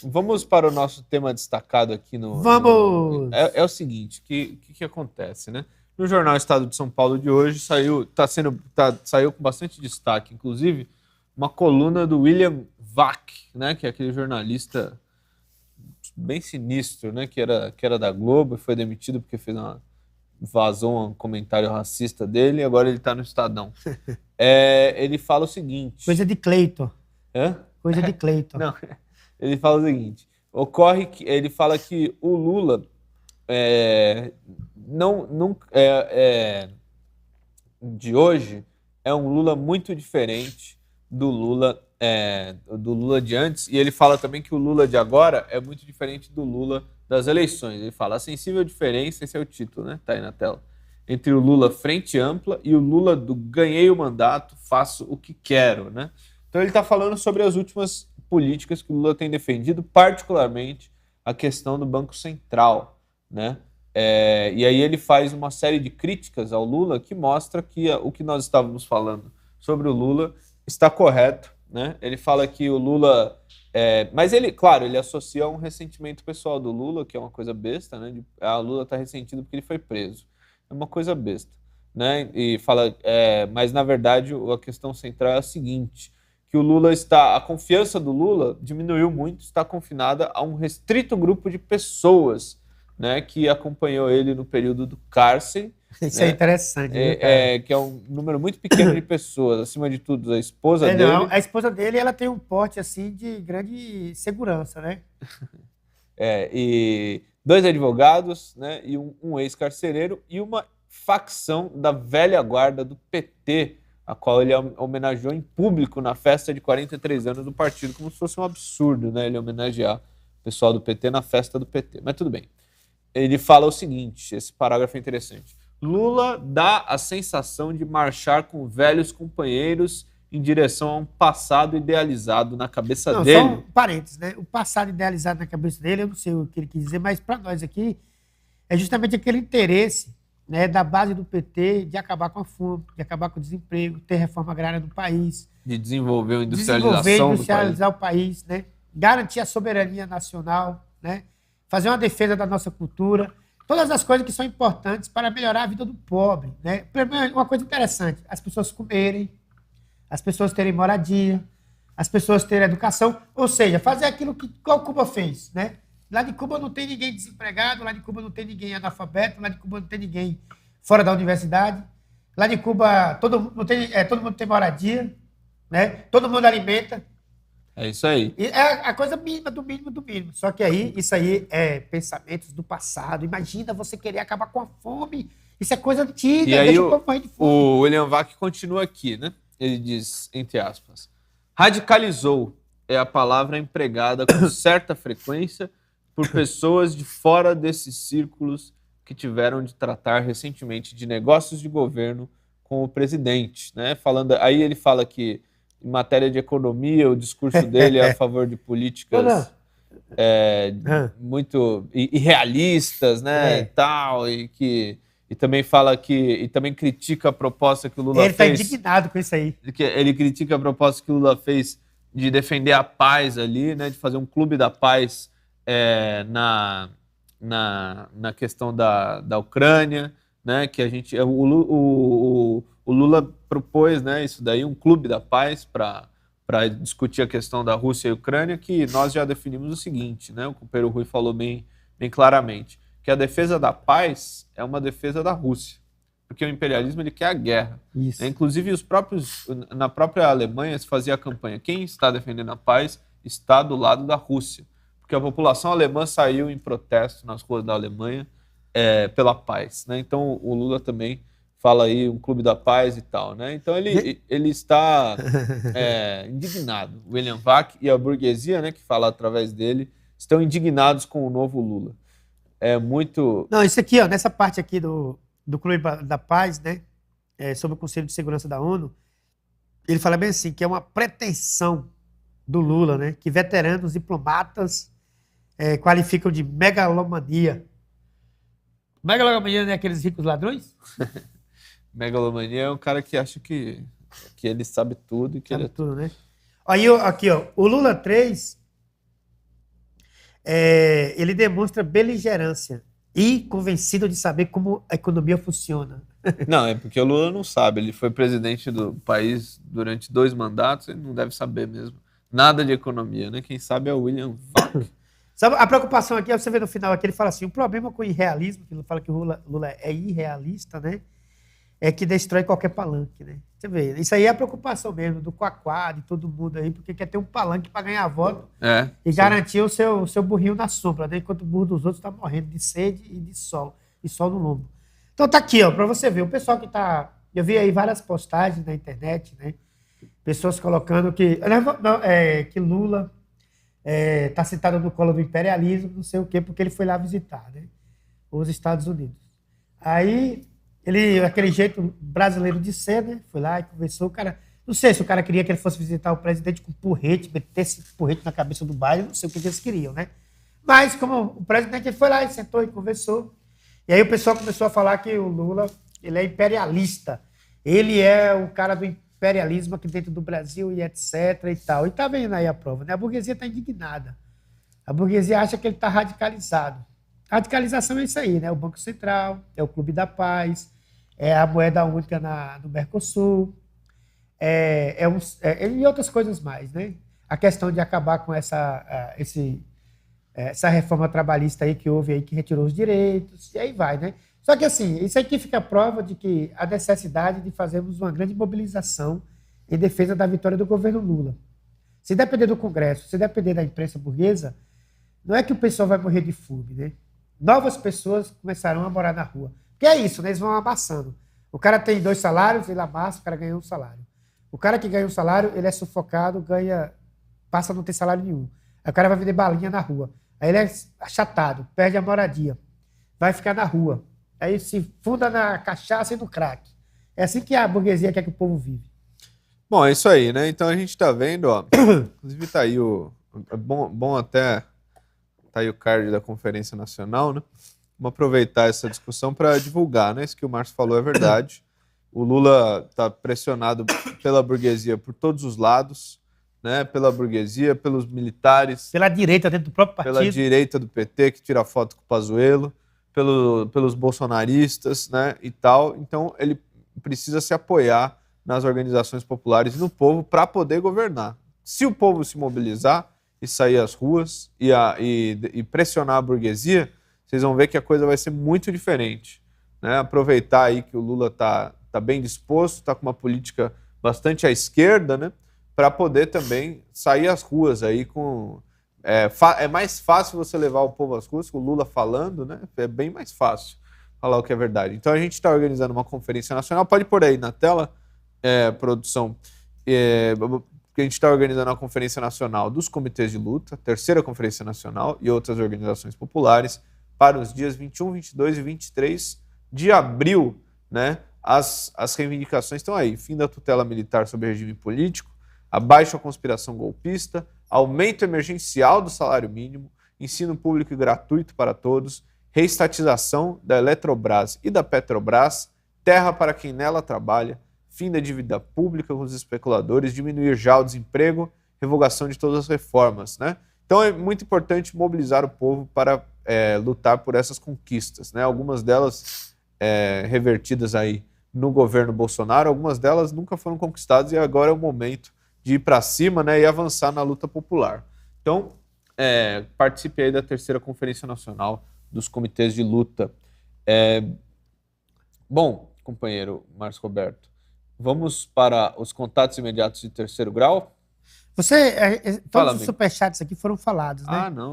Vamos para o nosso tema destacado aqui no... Vamos! É o seguinte, que acontece, né? No jornal Estado de São Paulo de hoje saiu com bastante destaque, inclusive, uma coluna do William Vac, né? Que é aquele jornalista bem sinistro, né? Que era da Globo e foi demitido porque vazou um comentário racista dele e agora ele está no Estadão. Ele fala o seguinte... Coisa de Cleiton. Hã? Coisa de Cleiton. Não, ele fala o seguinte, ele fala que o Lula de hoje é um Lula muito diferente do Lula de antes, e ele fala também que o Lula de agora é muito diferente do Lula das eleições. Ele fala a sensível diferença, esse é o título, né? Tá aí na tela, entre o Lula frente ampla e o Lula do ganhei o mandato, faço o que quero, né? Então ele está falando sobre as últimas políticas que o Lula tem defendido, particularmente a questão do Banco Central, né? E aí ele faz uma série de críticas ao Lula que mostra que o que nós estávamos falando sobre o Lula está correto, né? Ele fala que o Lula... mas ele, claro, ele associa um ressentimento pessoal do Lula, que é uma coisa besta, né? O Lula está ressentido porque ele foi preso. É uma coisa besta, né? E fala... mas, na verdade, a questão central é a seguinte... que o Lula a confiança do Lula diminuiu muito, está confinada a um restrito grupo de pessoas, né, que acompanhou ele no período do cárcere. Isso né, é interessante, viu, cara? que é um número muito pequeno de pessoas, acima de tudo a esposa dele. Não, a esposa dele, ela tem um porte assim de grande segurança, né? E 2 advogados, né, e um ex-carcereiro e uma facção da velha guarda do PT, a qual ele homenageou em público na festa de 43 anos do partido, como se fosse um absurdo, né, ele homenagear o pessoal do PT na festa do PT. Mas tudo bem. Ele fala o seguinte, esse parágrafo é interessante. Lula dá a sensação de marchar com velhos companheiros em direção a um passado idealizado na cabeça dele. Só um parênteses, né? O passado idealizado na cabeça dele, eu não sei o que ele quis dizer, mas para nós aqui é justamente aquele interesse, né, da base do PT de acabar com a fome, de acabar com o desemprego, ter reforma agrária no país. De desenvolver a industrializar o país, né? Garantir a soberania nacional, né? Fazer uma defesa da nossa cultura, todas as coisas que são importantes para melhorar a vida do pobre, né? Uma coisa interessante, as pessoas comerem, as pessoas terem moradia, as pessoas terem educação, ou seja, fazer aquilo que Cuba fez, né? Lá de Cuba não tem ninguém desempregado, lá de Cuba não tem ninguém analfabeto, lá de Cuba não tem ninguém fora da universidade, lá de Cuba todo mundo tem moradia, né? Todo mundo alimenta. É isso aí. E é a coisa mínima do mínimo do mínimo. Só que isso aí é pensamentos do passado. Imagina você querer acabar com a fome. Isso é coisa antiga. E aí o William Vac continua aqui, né? Ele diz, entre aspas, radicalizou é a palavra empregada com certa frequência por pessoas de fora desses círculos que tiveram de tratar recentemente de negócios de governo com o presidente, né? Aí ele fala que em matéria de economia, o discurso dele é a favor de políticas muito irrealistas, né? E também fala e também critica a proposta que o Lula fez. Ele está indignado com isso aí. Ele critica a proposta que o Lula fez de defender a paz ali, né? De fazer um clube da paz na questão da Ucrânia, né? Que o Lula propôs, né, isso daí, um clube da paz para discutir a questão da Rússia e Ucrânia, que nós já definimos o seguinte, né, o companheiro Rui falou bem claramente, que a defesa da paz é uma defesa da Rússia, porque o imperialismo ele quer a guerra. Isso. Inclusive na própria Alemanha se fazia a campanha, quem está defendendo a paz está do lado da Rússia, porque a população alemã saiu em protesto nas ruas da Alemanha pela paz, né? Então o Lula também fala aí um clube da paz e tal, né? Então ele está indignado. O William Vac e a burguesia, né, que fala através dele, estão indignados com o novo Lula. É muito... Não, isso aqui, ó, nessa parte aqui do Clube da Paz, né, sobre o Conselho de Segurança da ONU, ele fala bem assim, que é uma pretensão do Lula, né, que veteranos diplomatas qualificam de megalomania. Megalomania não é aqueles ricos ladrões? Megalomania é um cara que acha que ele sabe tudo e que sabe ele tudo, né? Aí, aqui, ó, o Lula 3 ele demonstra beligerância e convencido de saber como a economia funciona. Não, é porque o Lula não sabe. Ele foi presidente do país durante 2 mandatos, ele não deve saber mesmo nada de economia, né? Quem sabe é o William Vac. Sabe, a preocupação aqui, você vê no final aqui, ele fala assim, o problema com o irrealismo, que ele fala que o Lula é irrealista, né? É que destrói qualquer palanque, né? Você vê, isso aí é a preocupação mesmo do Quaquá, de todo mundo aí, porque quer ter um palanque para ganhar voto e garantir o seu burrinho na sombra, né? Enquanto o burro dos outros está morrendo de sede e de sol no lombo. Então tá aqui, ó, para você ver, o pessoal que tá... Eu vi aí várias postagens na internet, né? Pessoas colocando que Lula está sentado no colo do imperialismo, não sei o quê, porque ele foi lá visitar, né? Os Estados Unidos. Aí... ele, aquele jeito brasileiro de ser, né? Foi lá e conversou. O cara, não sei se o cara queria que ele fosse visitar o presidente com porrete, metesse porrete na cabeça do Biden, não sei o que eles queriam, né? Mas, como o presidente ele foi lá e sentou e conversou. E aí o pessoal começou a falar que o Lula ele é imperialista. Ele é o cara do imperialismo aqui dentro do Brasil e etc. e tal. E tá vendo aí a prova, né? A burguesia está indignada. A burguesia acha que ele está radicalizado. A radicalização é isso aí, né? O Banco Central, é o Clube da Paz, é a moeda única no Mercosul, e outras coisas mais, né? A questão de acabar com essa reforma trabalhista aí que houve aí, que retirou os direitos, e aí vai, né? Só que assim, isso aqui fica a prova de que a necessidade de fazermos uma grande mobilização em defesa da vitória do governo Lula. Se depender do Congresso, se depender da imprensa burguesa, não é que o pessoal vai morrer de fome, né? Novas pessoas começarão a morar na rua. Porque é isso, né? Eles vão amassando. O cara tem 2 salários, ele amassa, o cara ganha 1 salário. O cara que ganha 1 salário, ele é sufocado, passa a não ter salário nenhum. Aí o cara vai vender balinha na rua. Aí ele é achatado, perde a moradia. Vai ficar na rua. Aí se funda na cachaça e no crack. É assim que a burguesia quer que o povo vive. Bom, é isso aí, né? Então a gente tá vendo, ó. Inclusive tá aí é bom até... Tá aí o card da Conferência Nacional, né? Vamos aproveitar essa discussão para divulgar, né? Isso que o Márcio falou é verdade. O Lula está pressionado pela burguesia por todos os lados, né? Pela burguesia, pelos militares. Pela direita dentro do próprio partido. Pela direita do PT, que tira foto com o Pazuello. Pelos bolsonaristas, né? E tal. Então, ele precisa se apoiar nas organizações populares e no povo para poder governar. Se o povo se mobilizar e sair às ruas e pressionar a burguesia, vocês vão ver que a coisa vai ser muito diferente, né? Aproveitar aí que o Lula tá bem disposto, tá com uma política bastante à esquerda, né? Para poder também sair às ruas aí com... É mais fácil você levar o povo às ruas com o Lula falando, né? É bem mais fácil falar o que é verdade. Então a gente está organizando uma conferência nacional, pode pôr aí na tela, produção, que a gente está organizando a Conferência Nacional dos Comitês de Luta, terceira Conferência Nacional e outras organizações populares, para os dias 21, 22 e 23 de abril, né? As reivindicações estão aí: fim da tutela militar sobre o regime político, abaixo a conspiração golpista, aumento emergencial do salário mínimo, ensino público e gratuito para todos, reestatização da Eletrobras e da Petrobras, terra para quem nela trabalha, fim da dívida pública com os especuladores, diminuir já o desemprego, revogação de todas as reformas, né? Então é muito importante mobilizar o povo para lutar por essas conquistas, né? Algumas delas revertidas aí no governo Bolsonaro, algumas delas nunca foram conquistadas e agora é o momento de ir para cima, né, e avançar na luta popular. Então, participe aí da terceira Conferência Nacional dos Comitês de Luta. Bom, companheiro Márcio Roberto, vamos para os contatos imediatos de terceiro grau? Todos os superchats aqui foram falados, né? Ah, não.